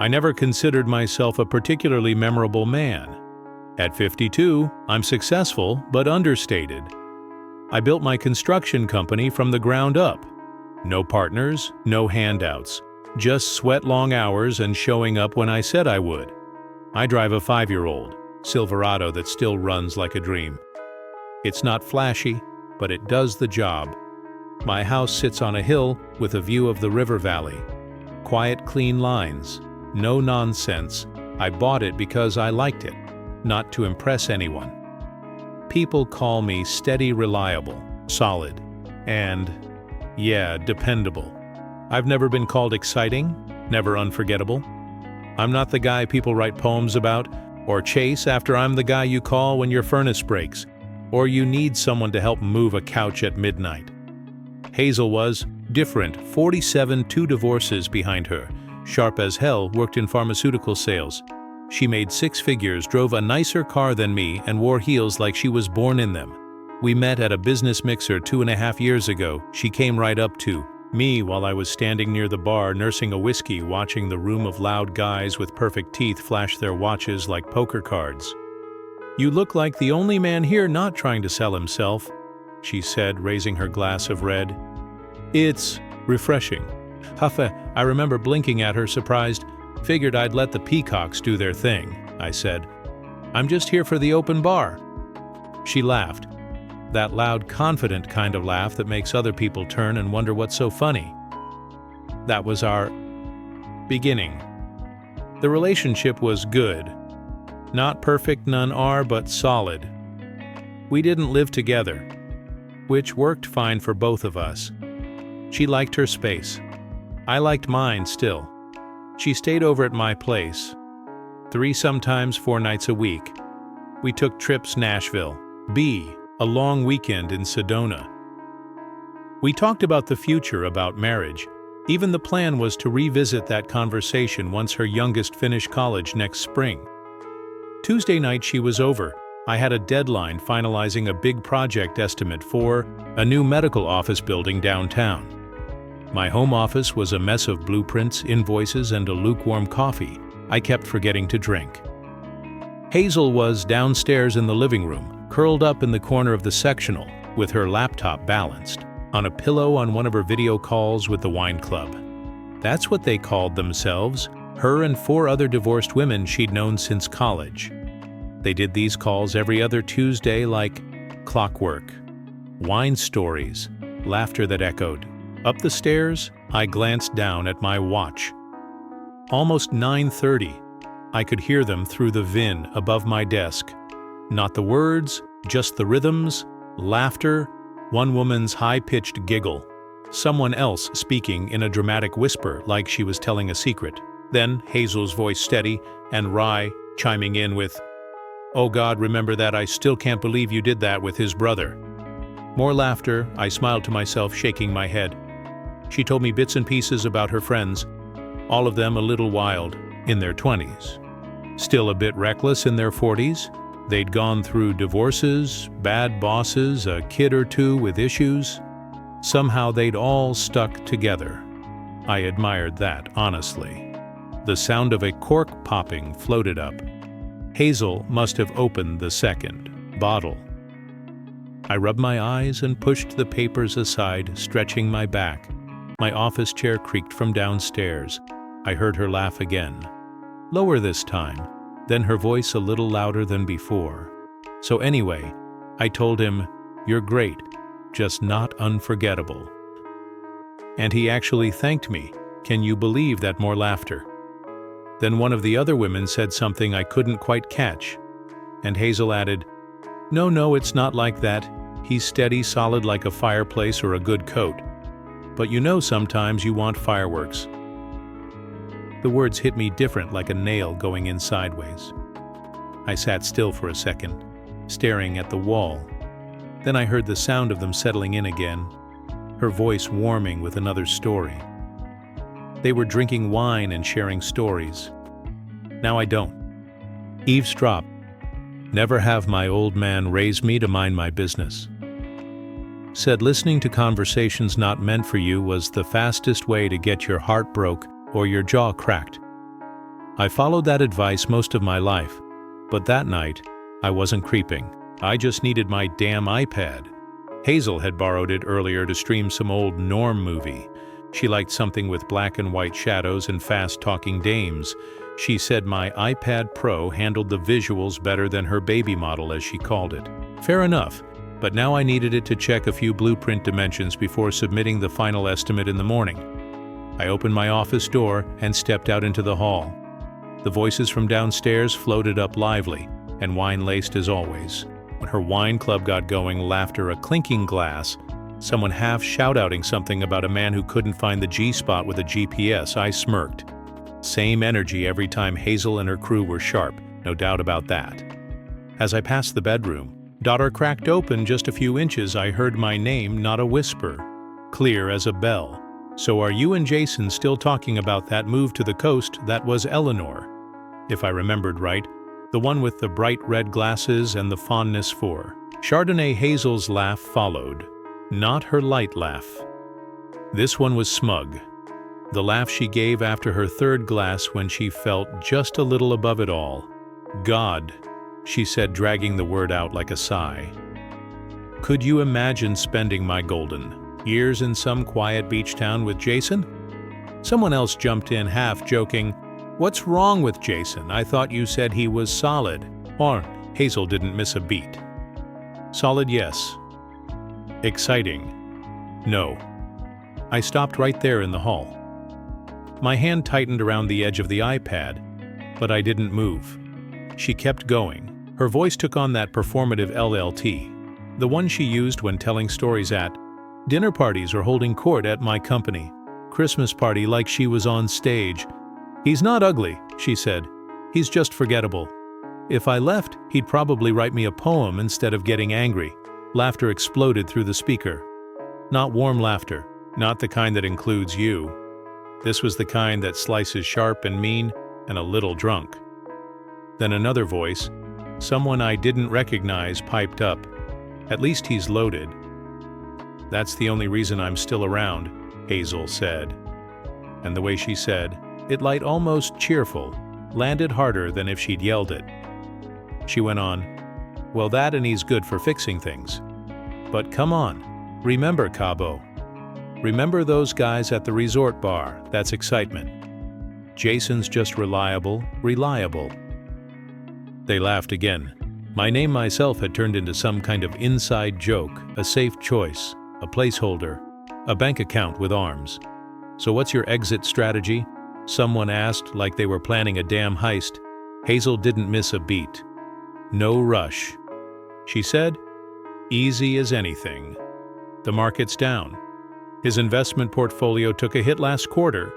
I never considered myself a particularly memorable man. At 52, I'm successful but understated. I built my construction company from the ground up. No partners, no handouts, just sweat long hours and showing up when I said I would. I drive a 5-year-old Silverado that still runs like a dream. It's not flashy, but it does the job. My house sits on a hill with a view of the river valley. Quiet, clean lines, no nonsense. I bought it because I liked it, not to impress anyone. People call me steady, reliable, solid, and, yeah, dependable. I've never been called exciting, never unforgettable. I'm not the guy people write poems about or chase after. I'm the guy you call when your furnace breaks, or you need someone to help move a couch at midnight. Hazel was different, 47, 2 divorces behind her, sharp as hell, worked in pharmaceutical sales. She made 6 figures, drove a nicer car than me, and wore heels like she was born in them. We met at a business mixer 2.5 years ago. She came right up to me while I was standing near the bar nursing a whiskey, watching the room of loud guys with perfect teeth flash their watches like poker cards. "You look like the only man here not trying to sell himself," she said, raising her glass of red. "It's refreshing." Huffa, I remember blinking at her, surprised. "Figured I'd let the peacocks do their thing," I said. "I'm just here for the open bar." She laughed. That loud, confident kind of laugh that makes other people turn and wonder what's so funny. That was our beginning. The relationship was good. Not perfect, none are, but solid. We didn't live together, which worked fine for both of us. She liked her space. I liked mine still. She stayed over at my place, 3, sometimes 4 nights a week. We took trips Nashville, a long weekend in Sedona. We talked about the future, about marriage. Even the plan was to revisit that conversation once her youngest finished college next spring. Tuesday night she was over. I had a deadline finalizing a big project estimate for a new medical office building downtown. My home office was a mess of blueprints, invoices, and a lukewarm coffee I kept forgetting to drink. Hazel was downstairs in the living room, curled up in the corner of the sectional, with her laptop balanced on a pillow on one of her video calls with the wine club. That's what they called themselves, her and 4 other divorced women she'd known since college. They did these calls every other Tuesday like clockwork. Wine stories, laughter that echoed. Up the stairs, I glanced down at my watch. Almost 9:30. I could hear them through the VIN above my desk. Not the words, just the rhythms, laughter, one woman's high-pitched giggle, someone else speaking in a dramatic whisper like she was telling a secret. Then Hazel's voice steady, and Rye chiming in with, "Oh God, remember that, I still can't believe you did that with his brother." More laughter. I smiled to myself, shaking my head. She told me bits and pieces about her friends, all of them a little wild, in their 20s. Still a bit reckless in their 40s. They'd gone through divorces, bad bosses, a kid or 2 with issues. Somehow they'd all stuck together. I admired that, honestly. The sound of a cork popping floated up. Hazel must have opened the second bottle. I rubbed my eyes and pushed the papers aside, stretching my back. My office chair creaked from downstairs. I heard her laugh again. Lower this time, then her voice a little louder than before. So anyway, I told him, "You're great, just not unforgettable." And he actually thanked me. Can you believe that? More laughter. Then one of the other women said something I couldn't quite catch, and Hazel added, No, it's not like that. He's steady, solid like a fireplace or a good coat. But you know sometimes you want fireworks." The words hit me different, like a nail going in sideways. I sat still for a second, staring at the wall. Then I heard the sound of them settling in again, her voice warming with another story. They were drinking wine and sharing stories. Now I don't. Eavesdrop. Never have my old man raise me to mind my business. Said listening to conversations not meant for you was the fastest way to get your heart broke or your jaw cracked. I followed that advice most of my life, but that night, I wasn't creeping. I just needed my damn iPad. Hazel had borrowed it earlier to stream some old Norm movie. She liked something with black and white shadows and fast-talking dames. She said my iPad Pro handled the visuals better than her baby model, as she called it. Fair enough, but now I needed it to check a few blueprint dimensions before submitting the final estimate in the morning. I opened my office door and stepped out into the hall. The voices from downstairs floated up lively and wine-laced as always. When her wine club got going, laughter a clinking glass, someone half shout-outing something about a man who couldn't find the G-spot with a GPS, I smirked. Same energy every time Hazel and her crew were sharp, no doubt about that. As I passed the bedroom, door cracked open just a few inches. I heard my name, not a whisper, clear as a bell. So are you and Jason still talking about that move to the coast? That was Eleanor, if I remembered right, the one with the bright red glasses and the fondness for Chardonnay. Hazel's laugh followed, not her light laugh. This one was smug. The laugh she gave after her third glass when she felt just a little above it all. God, she said, dragging the word out like a sigh. Could you imagine spending my golden years in some quiet beach town with Jason? Someone else jumped in, half joking, "What's wrong with Jason? I thought you said he was solid." Or Hazel didn't miss a beat. Solid, yes. Exciting, no. I stopped right there in the hall. My hand tightened around the edge of the iPad, but I didn't move. She kept going. Her voice took on that performative LLT, the one she used when telling stories at dinner parties or holding court at my company. Christmas party, like she was on stage. "He's not ugly," she said. "He's just forgettable. If I left, he'd probably write me a poem instead of getting angry." Laughter exploded through the speaker. Not warm laughter, not the kind that includes you. This was the kind that slices sharp and mean and a little drunk. Then another voice, someone I didn't recognize, piped up. "At least he's loaded." "That's the only reason I'm still around," Hazel said. And the way she said, it light, almost cheerful, landed harder than if she'd yelled it. She went on, "Well, that and he's good for fixing things. But come on, remember Cabo. Remember those guys at the resort bar? That's excitement. Jason's just reliable, reliable." They laughed again. My name myself had turned into some kind of inside joke, a safe choice, a placeholder, a bank account with arms. "So what's your exit strategy?" someone asked, like they were planning a damn heist. Hazel didn't miss a beat. "No rush," she said. "Easy as anything. The market's down. His investment portfolio took a hit last quarter.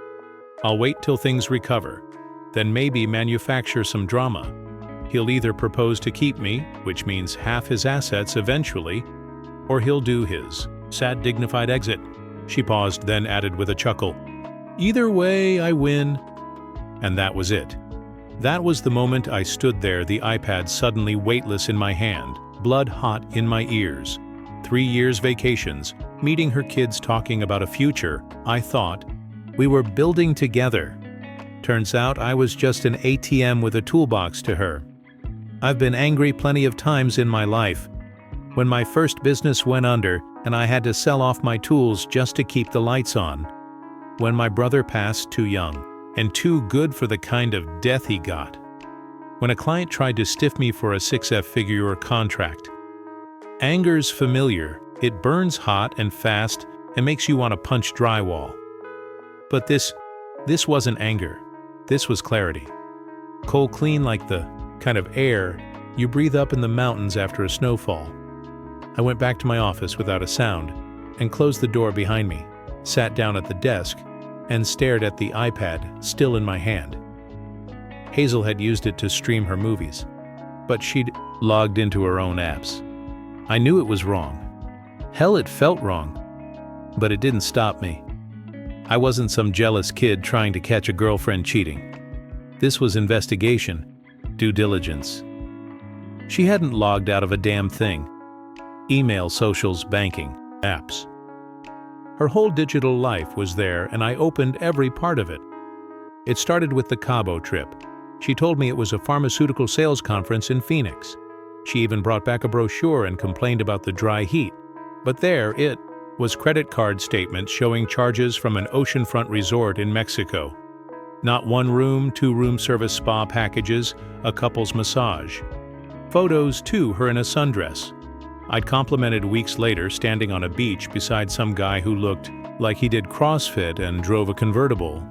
I'll wait till things recover, then maybe manufacture some drama. He'll either propose to keep me, which means half his assets eventually, or he'll do his sad, dignified exit." She paused, then added with a chuckle, "Either way, I win." And that was it. That was the moment I stood there, the iPad suddenly weightless in my hand, blood hot in my ears. 3 years vacations, meeting her kids, talking about a future I thought we were building together. Turns out I was just an ATM with a toolbox to her. I've been angry plenty of times in my life. When my first business went under and I had to sell off my tools just to keep the lights on. When my brother passed too young and too good for the kind of death he got. When a client tried to stiff me for a 6-figure contract. Anger's familiar. It burns hot and fast and makes you want to punch drywall. But this wasn't anger. This was clarity. Cold clean, like the kind of air you breathe up in the mountains after a snowfall. I went back to my office without a sound and closed the door behind me, sat down at the desk, and stared at the iPad still in my hand. Hazel had used it to stream her movies, but she'd logged into her own apps. I knew it was wrong. Hell, it felt wrong. But it didn't stop me. I wasn't some jealous kid trying to catch a girlfriend cheating. This was investigation, due diligence. She hadn't logged out of a damn thing. Email, socials, banking, apps. Her whole digital life was there, and I opened every part of it. It started with the Cabo trip. She told me it was a pharmaceutical sales conference in Phoenix. She even brought back a brochure and complained about the dry heat. But there it was credit card statements showing charges from an oceanfront resort in Mexico. Not one room, 2 room service spa packages, a couple's massage. Photos too, her in a sundress. I'd complimented weeks later standing on a beach beside some guy who looked like he did CrossFit and drove a convertible.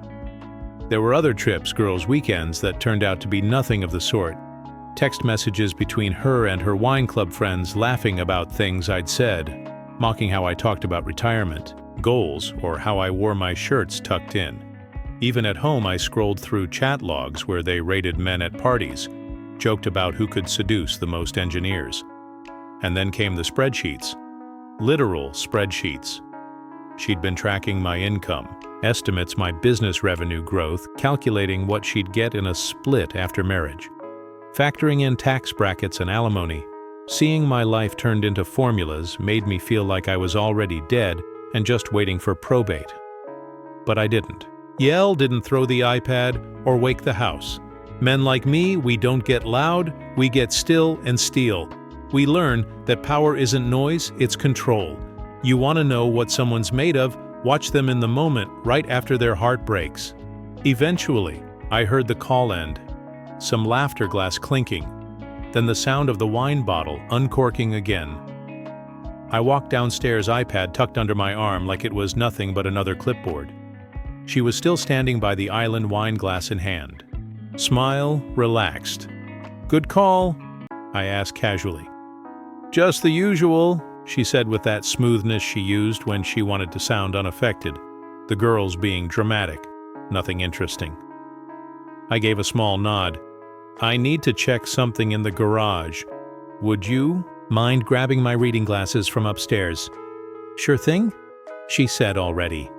There were other trips, girls' weekends, that turned out to be nothing of the sort. Text messages between her and her wine club friends laughing about things I'd said, mocking how I talked about retirement, goals, or how I wore my shirts tucked in. Even at home, I scrolled through chat logs where they rated men at parties, joked about who could seduce the most engineers. And then came the spreadsheets. Literal spreadsheets. She'd been tracking my income, estimates my business revenue growth, calculating what she'd get in a split after marriage, factoring in tax brackets and alimony. Seeing my life turned into formulas made me feel like I was already dead and just waiting for probate. But I didn't. Yell didn't throw the iPad or wake the house. Men like me, we don't get loud, we get still and steal. We learn that power isn't noise, it's control. You want to know what someone's made of, watch them in the moment right after their heart breaks. Eventually, I heard the call end, some laughter glass clinking, then the sound of the wine bottle uncorking again. I walked downstairs, iPad tucked under my arm like it was nothing but another clipboard. She was still standing by the island, wine glass in hand. Smile, relaxed. "Good call?" I asked casually. "Just the usual," she said with that smoothness she used when she wanted to sound unaffected, the girls being dramatic, nothing interesting. I gave a small nod. "I need to check something in the garage. Would you mind grabbing my reading glasses from upstairs?" "Sure thing," she said, already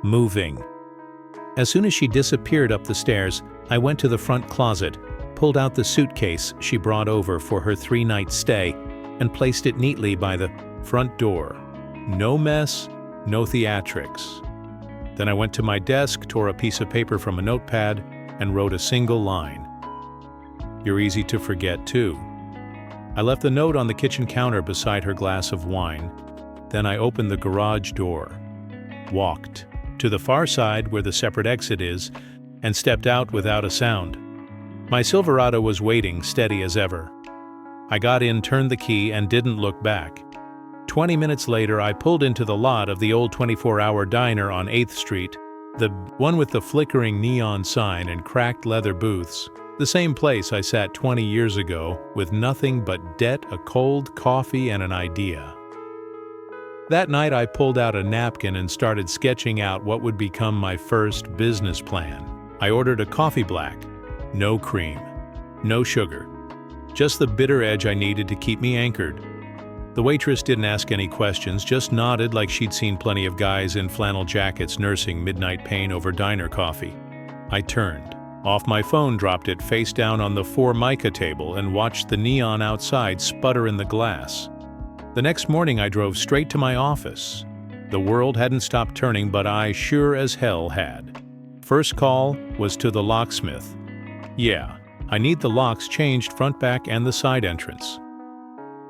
moving. As soon as she disappeared up the stairs, I went to the front closet, pulled out the suitcase she brought over for her 3-night stay, and placed it neatly by the front door. No mess, no theatrics. Then I went to my desk, tore a piece of paper from a notepad, and wrote a single line. "You're easy to forget, too." I left the note on the kitchen counter beside her glass of wine. Then I opened the garage door, walked to the far side where the separate exit is, and stepped out without a sound. My Silverado was waiting, steady as ever. I got in, turned the key, and didn't look back. 20 minutes later, I pulled into the lot of the old 24-hour diner on 8th Street, the one with the flickering neon sign and cracked leather booths. The same place I sat 20 years ago with nothing but debt, a cold coffee, and an idea. That night I pulled out a napkin and started sketching out what would become my first business plan. I ordered a coffee black, no cream, no sugar, just the bitter edge I needed to keep me anchored. The waitress didn't ask any questions, just nodded like she'd seen plenty of guys in flannel jackets nursing midnight pain over diner coffee. I turned off my phone, dropped it face down on the Formica table, and watched the neon outside sputter in the glass. The next morning I drove straight to my office. The world hadn't stopped turning, but I sure as hell had. First call was to the locksmith. "Yeah, I need the locks changed, front, back, and the side entrance.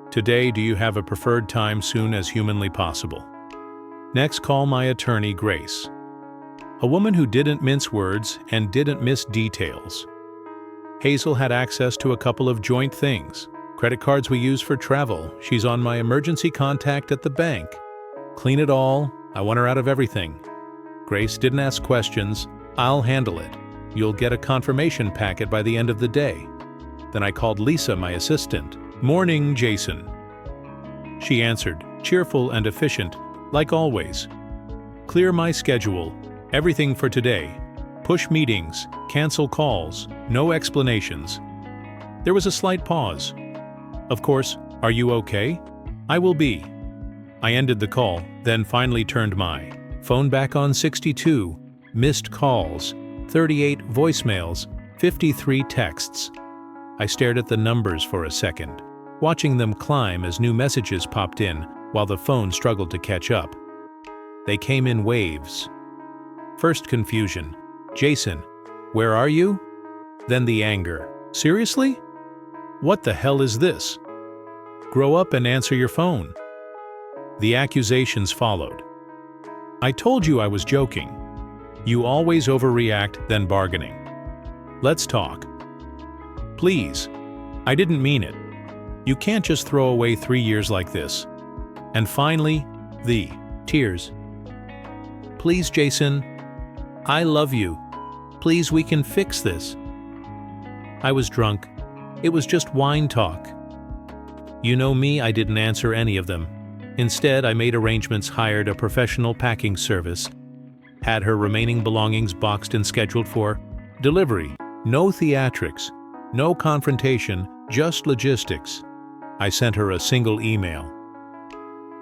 Today, do you have a preferred time soon as humanly possible?" Next call, my attorney, Grace. A woman who didn't mince words and didn't miss details. Hazel had access to a couple of joint things. Credit cards we use for travel. She's on my emergency contact at the bank. Clean it all. I want her out of everything. Grace didn't ask questions. "I'll handle it. You'll get a confirmation packet by the end of the day." Then I called Lisa, my assistant. "Morning, Jason." She answered, cheerful and efficient, like always. "Clear my schedule. Everything for today. Push meetings, cancel calls, no explanations." There was a slight pause. "Of course, are you okay?" "I will be." I ended the call, then finally turned my phone back on. 62 missed calls, 38 voicemails, 53 texts. I stared at the numbers for a second, watching them climb as new messages popped in while the phone struggled to catch up. They came in waves. First, confusion. "Jason, Where are you? Then the anger. Seriously? What the hell is this? Grow up and answer your phone. The accusations followed. I told you I was joking. You always overreact, then bargaining. Let's talk. Please. I didn't mean it. You can't just throw away 3 years like this. And finally, the tears. Please, Jason. I love you. Please, we can fix this. I was drunk. It was just wine talk. You know me, I didn't answer any of them. Instead, I made arrangements, hired a professional packing service, had her remaining belongings boxed and scheduled for delivery. No theatrics, no confrontation, just logistics. I sent her a single email.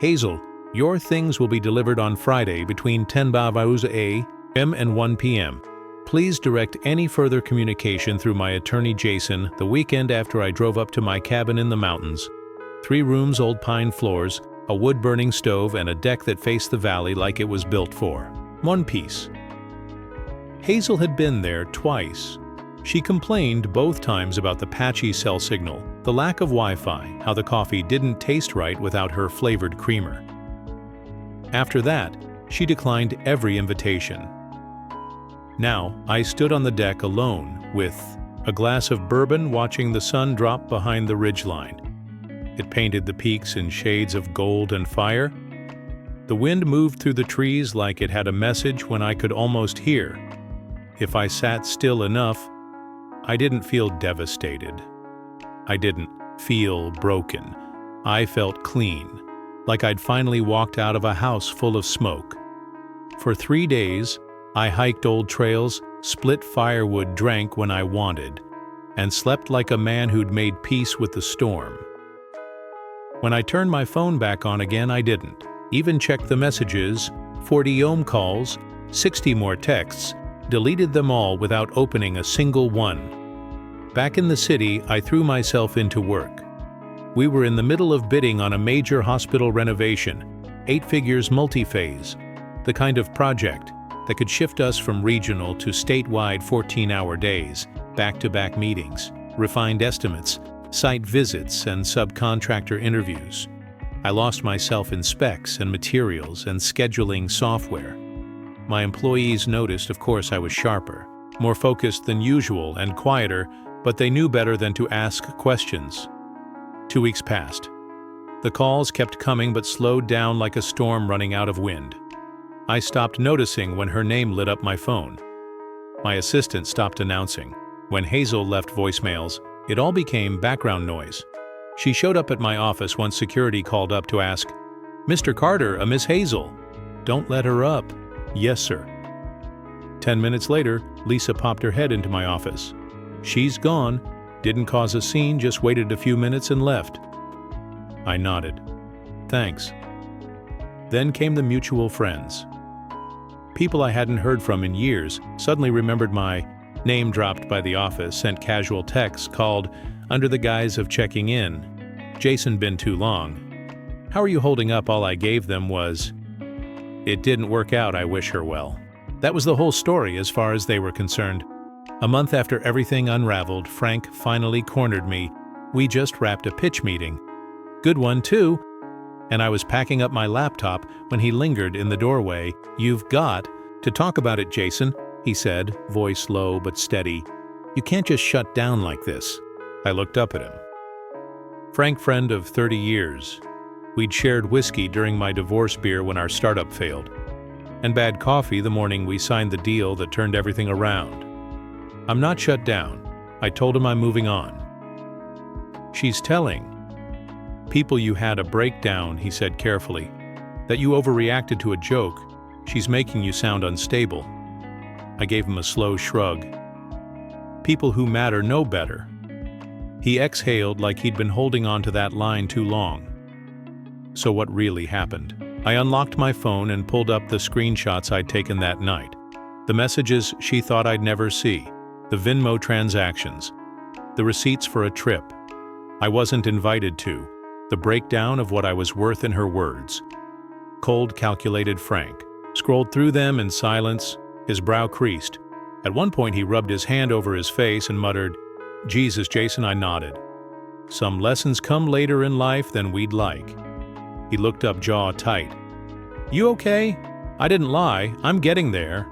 Hazel, your things will be delivered on Friday between 10 a.m. and 1 p.m. Please direct any further communication through my attorney Jason the weekend after I drove up to my cabin in the mountains. 3 rooms, old pine floors, a wood-burning stove, and a deck that faced the valley like it was built for one piece. Hazel had been there twice. She complained both times about the patchy cell signal, the lack of Wi-Fi, how the coffee didn't taste right without her flavored creamer. After that, she declined every invitation. Now, I stood on the deck alone with a glass of bourbon watching the sun drop behind the ridgeline. It painted the peaks in shades of gold and fire. The wind moved through the trees like it had a message when I could almost hear. If I sat still enough, I didn't feel devastated. I didn't feel broken. I felt clean, like I'd finally walked out of a house full of smoke. For 3 days, I hiked old trails, split firewood, drank when I wanted, and slept like a man who'd made peace with the storm. When I turned my phone back on again, I didn't even check the messages, 40 ohm calls, 60 more texts, deleted them all without opening a single one. Back in the city, I threw myself into work. We were in the middle of bidding on a major hospital renovation, 8 figures multi-phase, the kind of project that could shift us from regional to statewide 14-hour days, back-to-back meetings, refined estimates, site visits, and subcontractor interviews. I lost myself in specs and materials and scheduling software. My employees noticed, of course, I was sharper, more focused than usual and quieter, but they knew better than to ask questions. 2 weeks passed. The calls kept coming but slowed down like a storm running out of wind. I stopped noticing when her name lit up my phone. My assistant stopped announcing. When Hazel left voicemails, it all became background noise. She showed up at my office once security called up to ask, "Mr. Carter, a Miss Hazel." "Don't let her up." "Yes, sir." 10 minutes later, Lisa popped her head into my office. "She's gone. Didn't cause a scene, just waited a few minutes and left." I nodded. "Thanks." Then came the mutual friends. People I hadn't heard from in years suddenly remembered my name, dropped by the office, sent casual texts, called under the guise of checking in. "Jason, been too long. How are you holding up?" All I gave them was, "It didn't work out, I wish her well." That was the whole story as far as they were concerned. A month after everything unraveled, Frank finally cornered me. We just wrapped a pitch meeting. Good one, too. And I was packing up my laptop when he lingered in the doorway. "You've got to talk about it, Jason," he said, voice low but steady. "You can't just shut down like this." I looked up at him. Frank, friend of 30 years. We'd shared whiskey during my divorce beer when our startup failed, and bad coffee the morning we signed the deal that turned everything around. "I'm not shut down." I told him I'm moving on. "She's telling people you had a breakdown," he said carefully, "that you overreacted to a joke. She's making you sound unstable." I gave him a slow shrug. "People who matter know better." He exhaled like he'd been holding on to that line too long. So what really happened? I unlocked my phone and pulled up the screenshots I'd taken that night. The messages she thought I'd never see, the Venmo transactions, the receipts for a trip I wasn't invited to, the breakdown of what I was worth in her words. Cold, calculated Frank scrolled through them in silence, his brow creased. At one point, he rubbed his hand over his face and muttered, "Jesus, Jason," I nodded. "Some lessons come later in life than we'd like." He looked up, jaw tight. "You okay?" I didn't lie. "I'm getting there."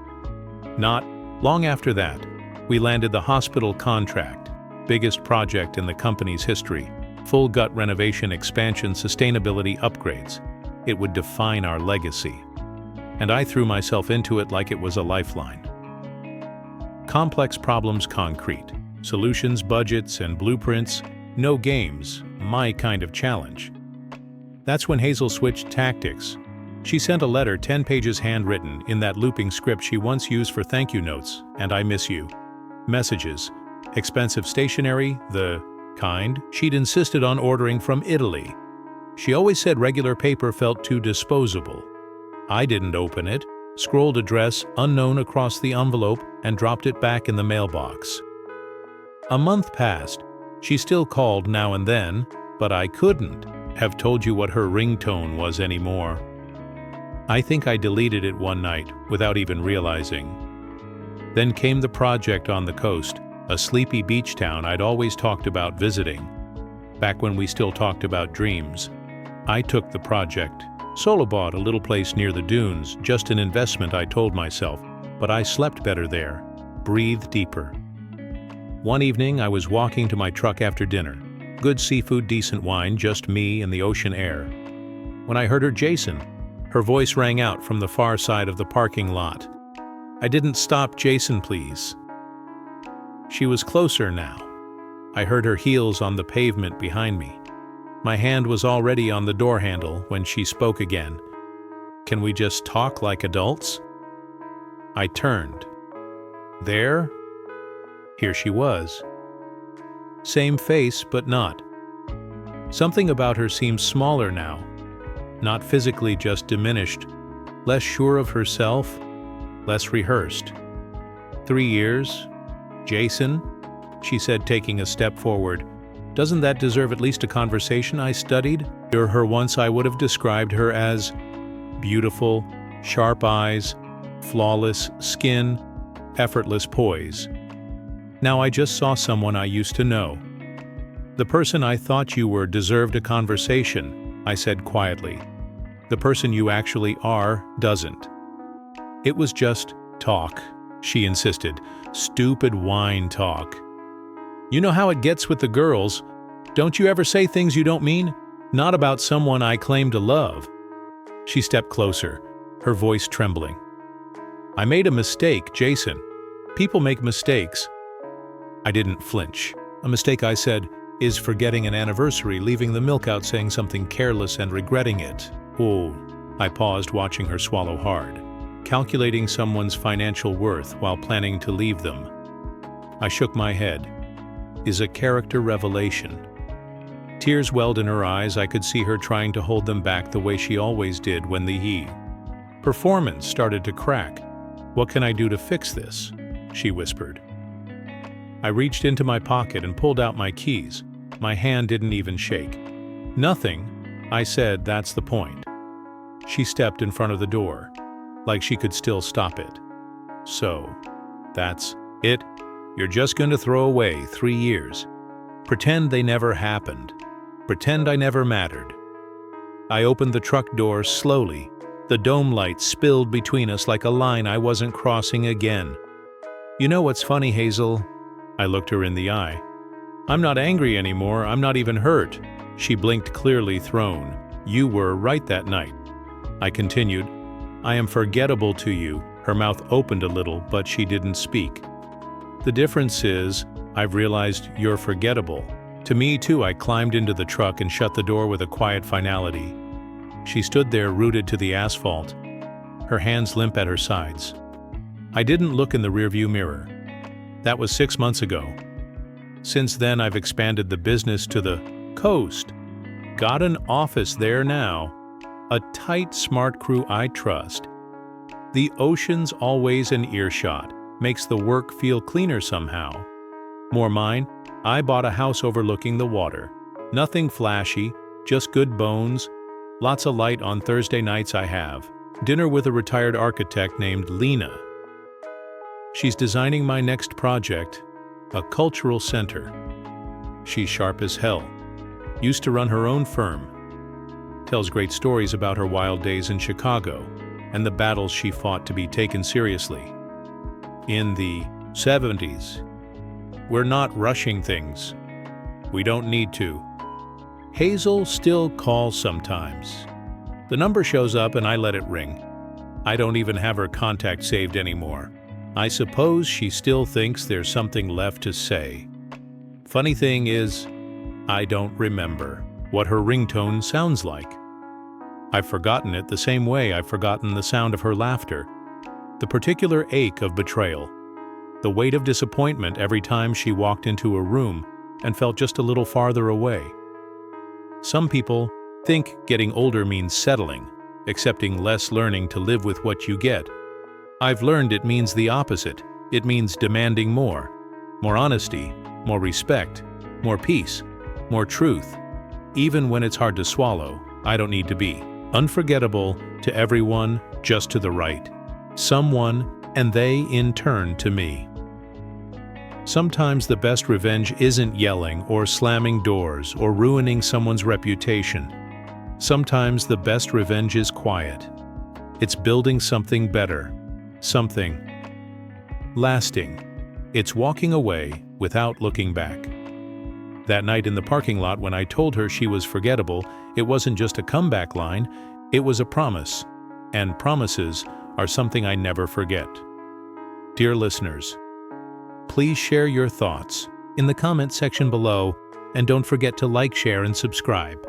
Not long after that, we landed the hospital contract, biggest project in the company's history, full gut renovation, expansion, sustainability upgrades. It would define our legacy. And I threw myself into it like it was a lifeline. Complex problems, concrete. Solutions, budgets, and blueprints. No games. My kind of challenge. That's when Hazel switched tactics. She sent a letter 10 pages handwritten in that looping script she once used for thank you notes, and "I miss you" messages. Expensive stationery, the kind she'd insisted on ordering from Italy. She always said regular paper felt too disposable. I didn't open it, scrolled address unknown across the envelope, and dropped it back in the mailbox. A month passed. She still called now and then, but I couldn't have told you what her ringtone was anymore. I think I deleted it one night without even realizing. Then came the project on the coast, a sleepy beach town I'd always talked about visiting. Back when we still talked about dreams. I took the project. Solo bought a little place near the dunes, just an investment, I told myself, but I slept better there, breathed deeper. One evening I was walking to my truck after dinner. Good seafood, decent wine, just me and the ocean air. When I heard her, "Jason." Her voice rang out from the far side of the parking lot. I didn't stop. "Jason, please." She was closer now. I heard her heels on the pavement behind me. My hand was already on the door handle when she spoke again. "Can we just talk like adults?" I turned. There? Here she was. Same face, but not. Something about her seemed smaller now. Not physically, just diminished. Less sure of herself, less rehearsed. 3 years? "Jason," she said, taking a step forward. "Doesn't that deserve at least a conversation?" I studied her once. I would have described her as beautiful, sharp eyes, flawless skin, effortless poise. Now I just saw someone I used to know. "The person I thought you were deserved a conversation," I said quietly. "The person you actually are doesn't." "It was just talk," she insisted. "Stupid wine talk. You know how it gets with the girls. Don't you ever say things you don't mean? Not about someone I claim to love." She stepped closer, her voice trembling. "I made a mistake, Jason. People make mistakes." I didn't flinch. "A mistake," I said, "is forgetting an anniversary, leaving the milk out, saying something careless and regretting it." "Oh." I paused, watching her swallow hard. "Calculating someone's financial worth while planning to leave them." I shook my head. "Is a character revelation." Tears welled in her eyes. I could see her trying to hold them back the way she always did when the performance started to crack. "What can I do to fix this?" she whispered. I reached into my pocket and pulled out my keys. My hand didn't even shake. "Nothing," I said, "that's the point." She stepped in front of the door, like she could still stop it. "So, that's it? You're just going to throw away 3 years? Pretend they never happened? Pretend I never mattered?" I opened the truck door slowly. The dome light spilled between us like a line I wasn't crossing again. "You know what's funny, Hazel?" I looked her in the eye. "I'm not angry anymore. I'm not even hurt." She blinked, clearly thrown. "You were right that night." I continued. "I am forgettable to you." Her mouth opened a little, but she didn't speak. "The difference is, I've realized you're forgettable. To me too." I climbed into the truck and shut the door with a quiet finality. She stood there, rooted to the asphalt, her hands limp at her sides. I didn't look in the rearview mirror. That was 6 months ago. Since then, I've expanded the business to the coast. Got an office there now. A tight, smart crew I trust. The ocean's always in earshot. Makes the work feel cleaner somehow. More mine. I bought a house overlooking the water. Nothing flashy, just good bones. Lots of light on Thursday nights I have. Dinner with a retired architect named Lena. She's designing my next project, a cultural center. She's sharp as hell. Used to run her own firm. Tells great stories about her wild days in Chicago and the battles she fought to be taken seriously. In the 70s. We're not rushing things. We don't need to. Hazel still calls sometimes. The number shows up and I let it ring. I don't even have her contact saved anymore. I suppose she still thinks there's something left to say. Funny thing is, I don't remember what her ringtone sounds like. I've forgotten it the same way I've forgotten the sound of her laughter, the particular ache of betrayal, the weight of disappointment every time she walked into a room and felt just a little farther away. Some people think getting older means settling, accepting less, learning to live with what you get. I've learned it means the opposite. It means demanding more honesty, more respect, more peace, more truth. Even when it's hard to swallow, I don't need to be unforgettable to everyone, just to the right someone, and they in turn to me. Sometimes the best revenge isn't yelling or slamming doors or ruining someone's reputation. Sometimes the best revenge is quiet. It's building something better, something lasting. It's walking away without looking back. That night in the parking lot when I told her she was forgettable, it wasn't just a comeback line, it was a promise. And promises are something I never forget. Dear listeners, please share your thoughts in the comment section below, and don't forget to like, share, and subscribe.